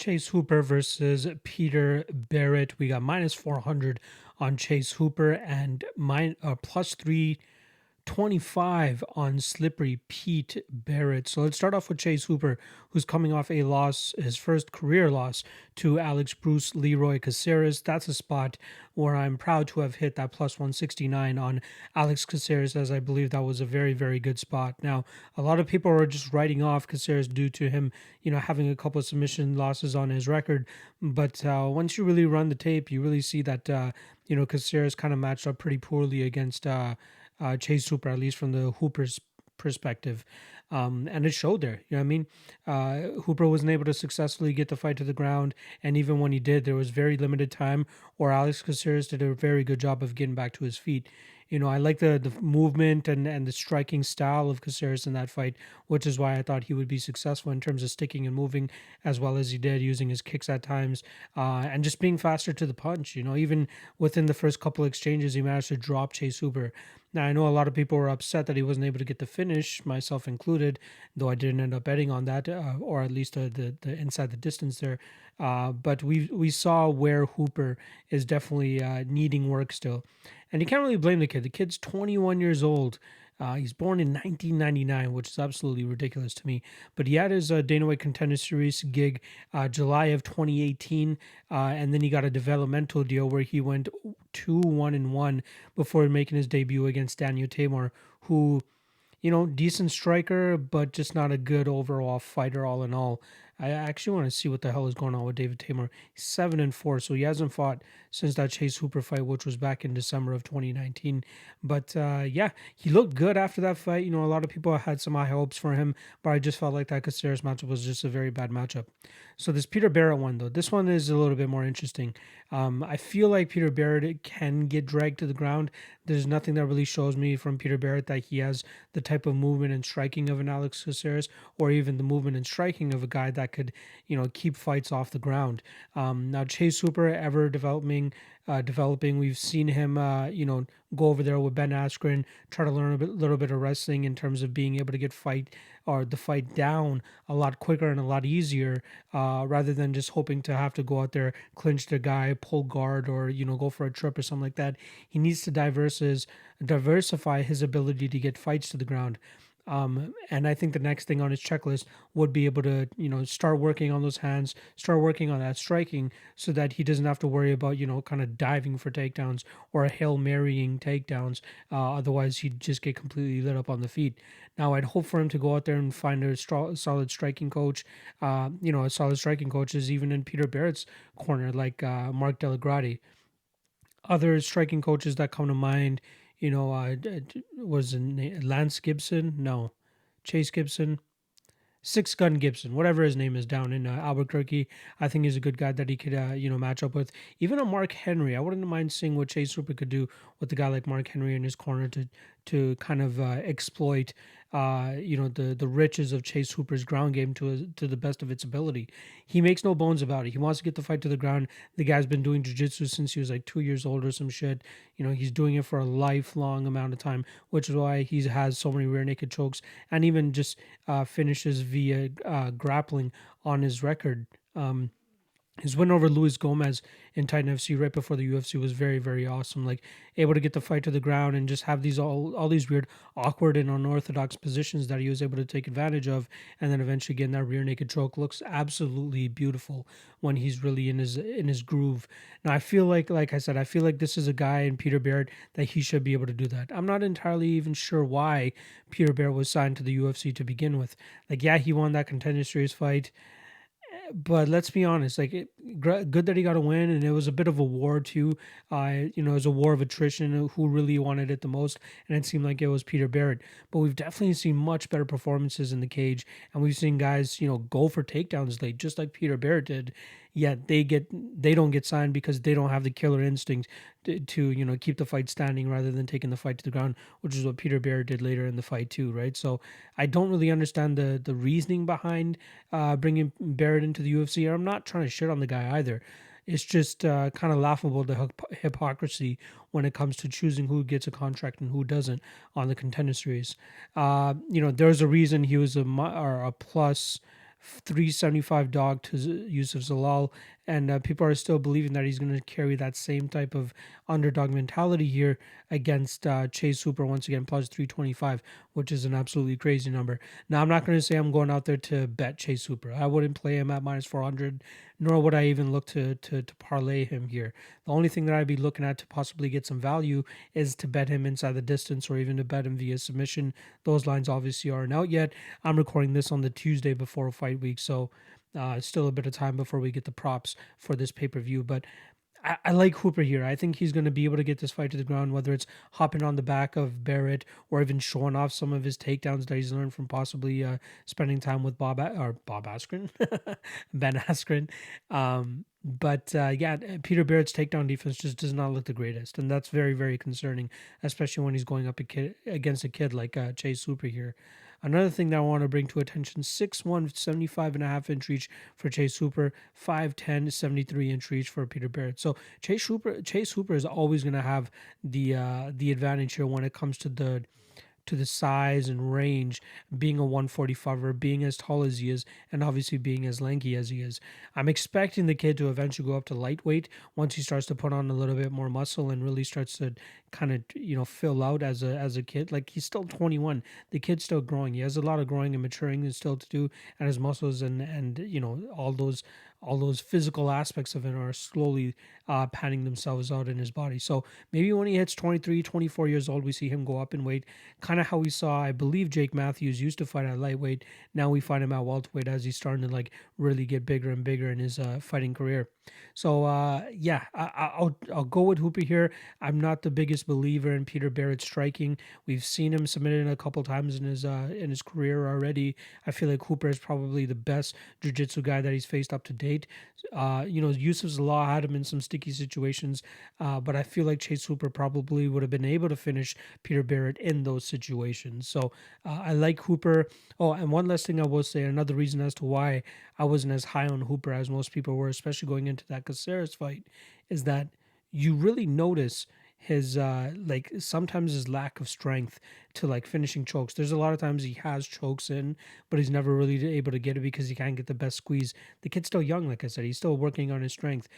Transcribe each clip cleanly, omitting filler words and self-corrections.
Chase Hooper versus Peter Barrett. We got minus 400 on Chase Hooper and plus 325 on Slippery Pete Barrett. So let's start off with Chase Hooper, who's coming off a loss, his first career loss to Alex Bruce Leroy Caceres. That's a spot where I'm proud to have hit that plus 169 on Alex Caceres, as I believe that was a very, very good spot. Now, a lot of people are just writing off Caceres due to him, having a couple of submission losses on his record. But once you really run the tape, you really see that, Caceres kind of matched up pretty poorly against Chase Hooper, at least from the Hooper's perspective. And it showed there. You know what I mean? Hooper wasn't able to successfully get the fight to the ground. And even when he did, there was very limited time, or Alex Caceres did a very good job of getting back to his feet. I like the movement and the striking style of Caceres in that fight, which is why I thought he would be successful in terms of sticking and moving as well as he did, using his kicks at times, and just being faster to the punch. Even within the first couple of exchanges, he managed to drop Chase Hooper. Now, I know a lot of people were upset that he wasn't able to get the finish, myself included, though I didn't end up betting on that, or at least the inside the distance there. But we saw where Hooper is definitely needing work still. And you can't really blame the kid. The kid's 21 years old. He's born in 1999, which is absolutely ridiculous to me. But he had his Dana White Contender Series gig July of 2018, and then he got a developmental deal where he went 2-1-1 before making his debut against Daniel Tamor, who, decent striker, but just not a good overall fighter all in all. I actually want to see what the hell is going on with David Tamor. He's 7-4, so he hasn't fought since that Chase Hooper fight, which was back in December of 2019. But yeah, he looked good after that fight. A lot of people had some high hopes for him, but I just felt like that Caceres matchup was just a very bad matchup. So this Peter Barrett one, though, this one is a little bit more interesting. I feel like Peter Barrett can get dragged to the ground. There's nothing that really shows me from Peter Barrett that he has the type of movement and striking of an Alex Caceres, or even the movement and striking of a guy that could, keep fights off the ground. Now, Chase Hooper, ever developing. We've seen him, go over there with Ben Askren, try to learn little bit of wrestling in terms of being able to get the fight down a lot quicker and a lot easier, rather than just hoping to have to go out there, clinch the guy, pull guard, or go for a trip or something like that. He needs to diversify his ability to get fights to the ground. And I think the next thing on his checklist would be able to, start working on those hands, start working on that striking, so that he doesn't have to worry about, kind of diving for takedowns or Hail Marying takedowns. Otherwise, he'd just get completely lit up on the feet. Now, I'd hope for him to go out there and find a solid striking coach. A solid striking coach is even in Peter Barrett's corner, like Mark Delagrati. Other striking coaches that come to mind, was Lance Gibson? No. Chase Gibson? Six Gun Gibson, whatever his name is, down in Albuquerque. I think he's a good guy that he could, match up with. Even a Mark Henry. I wouldn't mind seeing what Chase Hooper could do with a guy like Mark Henry in his corner to kind of exploit, the riches of Chase Hooper's ground game to the best of its ability. He makes no bones about it. He wants to get the fight to the ground. The guy's been doing jiu-jitsu since he was like 2 years old or some shit. He's doing it for a lifelong amount of time, which is why he has so many rear naked chokes and even just finishes via grappling on his record. His win over Luis Gomez in Titan FC right before the UFC was very, very awesome. Like, able to get the fight to the ground and just have these all these weird, awkward and unorthodox positions that he was able to take advantage of, and then eventually getting that rear naked choke looks absolutely beautiful when he's really in his groove. Now, I feel like I said, I feel like this is a guy in Peter Barrett that he should be able to do that. I'm not entirely even sure why Peter Barrett was signed to the UFC to begin with. Like, yeah, he won that Contender Series fight. But let's be honest, good that he got a win, and it was a bit of a war too. It was a war of attrition. Who really wanted it the most, and it seemed like it was Peter Barrett. But we've definitely seen much better performances in the cage, and we've seen guys, go for takedowns late, just like Peter Barrett did. Yet they don't get signed because they don't have the killer instinct to keep the fight standing rather than taking the fight to the ground, which is what Peter Barrett did later in the fight too, right? So I don't really understand the reasoning behind bringing Barrett into the UFC. I'm not trying to shit on the guy either. It's just kind of laughable, the hypocrisy when it comes to choosing who gets a contract and who doesn't on the Contender Series. There's a reason he was a plus 375 dog to Yusuf Zalal, and people are still believing that he's going to carry that same type of underdog mentality here against Chase Hooper once again, plus 325, which is an absolutely crazy number. Now, I'm not going to say I'm going out there to bet Chase Hooper. I wouldn't play him at minus 400, nor would I even look to parlay him here. The only thing that I'd be looking at to possibly get some value is to bet him inside the distance or even to bet him via submission. Those lines obviously aren't out yet. I'm recording this on the Tuesday before fight week, so still a bit of time before we get the props for this pay-per-view. But I like Hooper here. I think he's going to be able to get this fight to the ground, whether it's hopping on the back of Barrett or even showing off some of his takedowns that he's learned from possibly spending time with Bob Askren, Ben Askren. But Peter Barrett's takedown defense just does not look the greatest, and that's very, very concerning, especially when he's going up against a kid like Chase Hooper here. Another thing that I want to bring to attention: 6'1", 75.5-inch reach for Chase Hooper, 5'10", 73-inch reach for Peter Barrett. So Chase Hooper is always going to have the advantage here when it comes to the size and range, being a 145er, being as tall as he is, and obviously being as lanky as he is. I'm expecting the kid to eventually go up to lightweight once he starts to put on a little bit more muscle and really starts to kind of fill out as a kid. Like, he's still 21. The kid's still growing. He has a lot of growing and maturing and still to do, and his muscles and all those physical aspects of it are slowly panning themselves out in his body. So maybe when he hits 23, 24 years old, we see him go up in weight, kind of how we saw, I believe, Jake Matthews used to fight at lightweight. Now we find him at welterweight as he's starting to like really get bigger and bigger in his fighting career. So I'll go with Hooper here. I'm not the biggest believer in Peter Barrett's striking. We've seen him submitted a couple times in his career already. I feel like Hooper is probably the best jiu-jitsu guy that he's faced up to date. Yusuf's Law had him in some sticky situations, but I feel like Chase Hooper probably would have been able to finish Peter Barrett in those situations. So I like Hooper. Oh, and one last thing I will say, another reason as to why I wasn't as high on Hooper as most people were, especially going into that Caceres fight, is that you really notice his like sometimes his lack of strength to like finishing chokes. There's a lot of times he has chokes in, but he's never really able to get it because he can't get the best squeeze. The kid's still young, like I said. He's still working on his strength.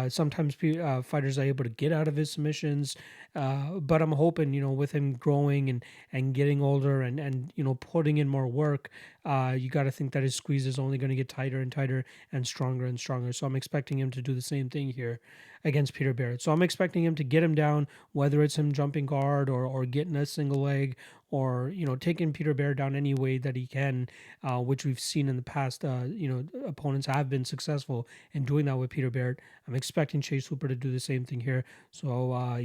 Sometimes fighters are able to get out of his submissions, but I'm hoping, with him growing and getting older and putting in more work, you got to think that his squeeze is only going to get tighter and tighter and stronger. So I'm expecting him to do the same thing here against Peter Barrett. So I'm expecting him to get him down, whether it's him jumping guard or getting a single leg or taking Peter Barrett down any way that he can, which we've seen in the past. Opponents have been successful in doing that with Peter Barrett. I'm expecting Chase Hooper to do the same thing here. So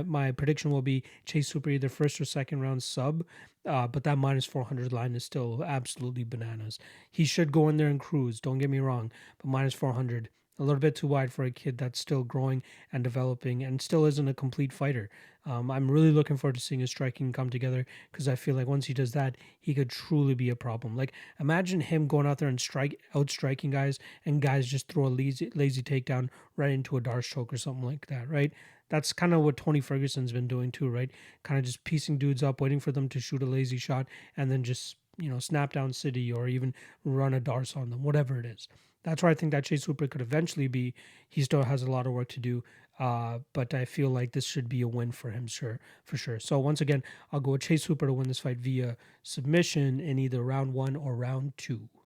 my prediction will be Chase Hooper either first or second round sub. But that minus 400 line is still absolutely bananas. He should go in there and cruise, don't get me wrong, but minus 400, a little bit too wide for a kid that's still growing and developing and still isn't a complete fighter. I'm really looking forward to seeing his striking come together because I feel like once he does that, he could truly be a problem. Like, imagine him going out there and outstriking guys, and guys just throw a lazy takedown right into a Darce choke or something like that, right? That's kind of what Tony Ferguson's been doing too, right? Kind of just piecing dudes up, waiting for them to shoot a lazy shot, and then just snap down city or even run a Darce on them, whatever it is. That's where I think that Chase Hooper could eventually be. He still has a lot of work to do, but I feel like this should be a win for him, for sure. So once again, I'll go with Chase Hooper to win this fight via submission in either round 1 or round 2.